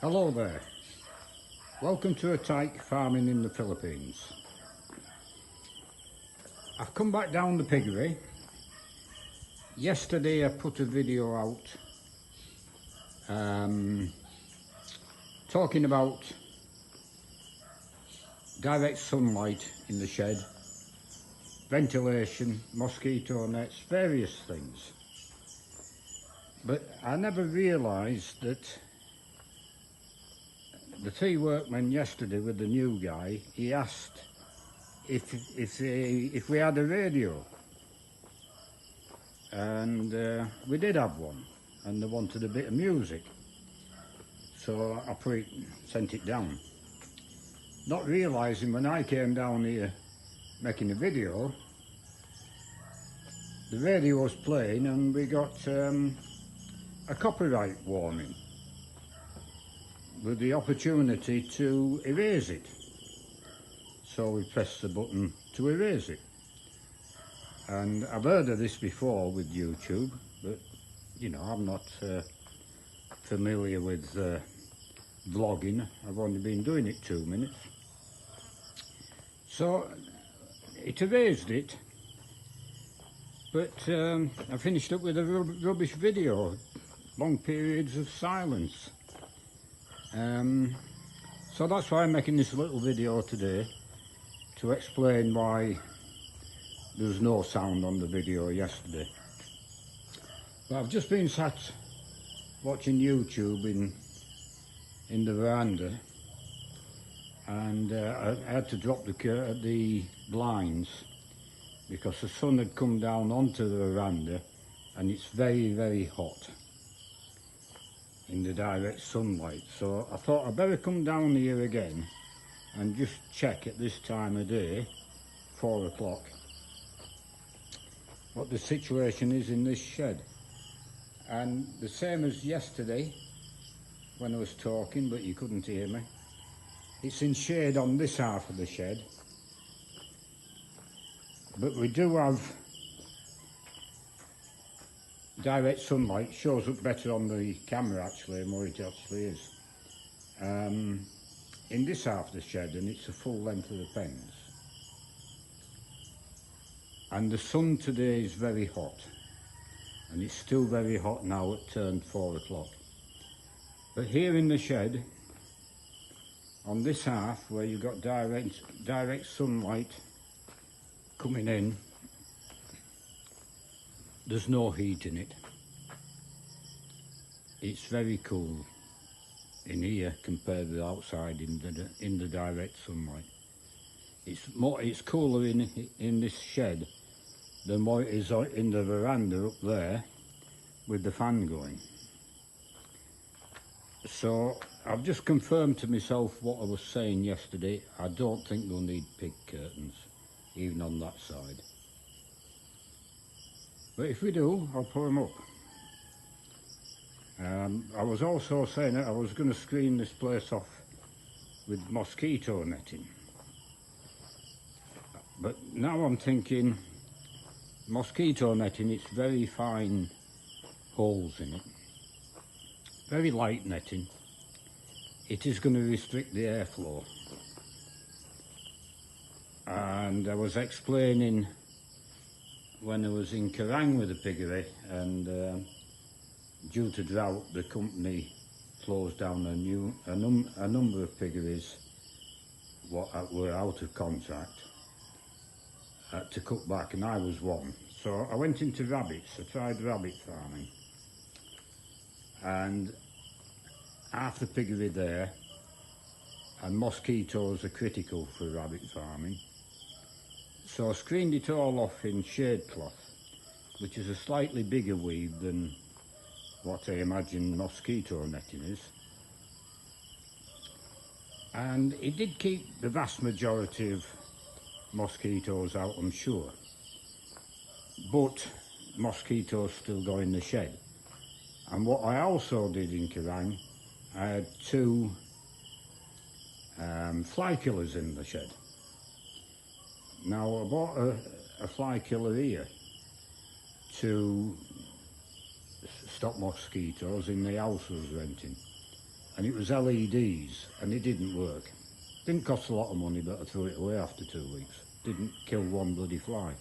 Hello there, welcome to a tyke farming in the Philippines. I've come back down the piggery. Yesterday I put a video out talking about direct sunlight in the shed, ventilation, mosquito nets, various things. But I never realised that the three workmen yesterday with the new guy, he asked if we had a radio, and we did have one, and they wanted a bit of music, so I sent it down, not realising when I came down here making a video, the radio was playing and we got a copyright warning with the opportunity to erase it. So we pressed the button to erase it. And I've heard of this before with YouTube, but you know, I'm not familiar with vlogging. I've only been doing it 2 minutes. So it erased it, but I finished up with a rubbish video, long periods of silence. So that's why I'm making this little video today, to explain why there was no sound on the video yesterday. But I've just been sat watching YouTube in the veranda, and I had to drop the blinds because the sun had come down onto the veranda and it's very, very hot in the direct sunlight. So I thought I'd better come down here again and just check at this time of day, 4 o'clock, what the situation is in this shed. And the same as yesterday when I was talking, but you couldn't hear me, it's in shade on this half of the shed, but we do have direct sunlight. Shows up better on the camera actually, more it actually is, in this half of the shed, and it's the full length of the fence. And the sun today is very hot, and it's still very hot now at turned 4 o'clock. But here in the shed, on this half where you've got direct sunlight coming in, there's no heat in it. It's very cool in here compared with outside in the direct sunlight. It's cooler in this shed than what it is in the veranda up there with the fan going. So I've just confirmed to myself what I was saying yesterday. I don't think we'll need pig curtains, even on that side. But if we do, I'll put them up. I was also saying that I was going to screen this place off with mosquito netting. But now I'm thinking, mosquito netting, it's very fine holes in it. Very light netting. It is going to restrict the airflow. And I was explaining when I was in Kerrang with the piggery, and due to drought the company closed down a number of piggeries what were out of contract to cut back, and I was one. So I went into rabbits. I tried rabbit farming, and half the piggery there, and mosquitoes are critical for rabbit farming. So I screened it all off in shade cloth, which is a slightly bigger weed than what I imagine mosquito netting is. And it did keep the vast majority of mosquitoes out, I'm sure. But mosquitoes still go in the shed. And what I also did in Kerrang, I had 2 fly killers in the shed. Now I bought a fly killer here to stop mosquitoes in the house I was renting. and it was LEDs, and it didn't work. Didn't cost a lot of money, but I threw it away after 2 weeks. Didn't kill one bloody fly.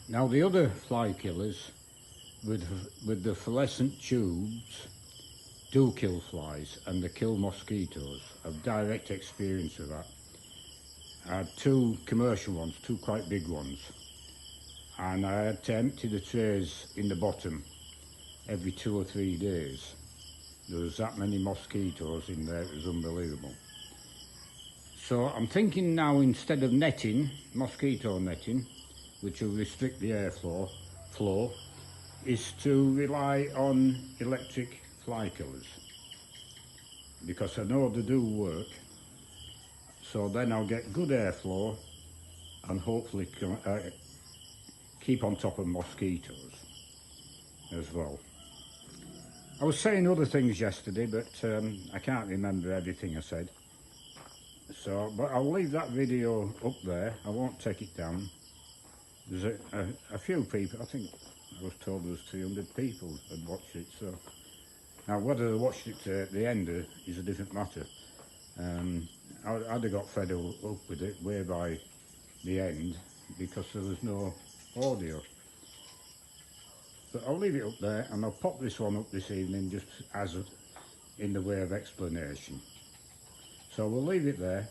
Now the other fly killers with the fluorescent tubes do kill flies, and they kill mosquitoes. I've direct experience of that. I had 2 commercial ones, 2 quite big ones, and I had to empty the trays in the bottom every 2 or 3 days. There was that many mosquitoes in there, it was unbelievable. So I'm thinking now, instead of netting, mosquito netting, which will restrict the airflow, is to rely on electric fly killers, because I know they do work. So then I'll get good airflow and hopefully keep on top of mosquitoes as well. I was saying other things yesterday, but I can't remember everything I said. So, but I'll leave that video up there. I won't take it down. There's a few people, I think I was told there was 300 people had watched it. So now whether they watched it at the end is a different matter. I'd have got fed up with it way by the end, because there was no audio. But I'll leave it up there, and I'll pop this one up this evening just as in the way of explanation. So we'll leave it there.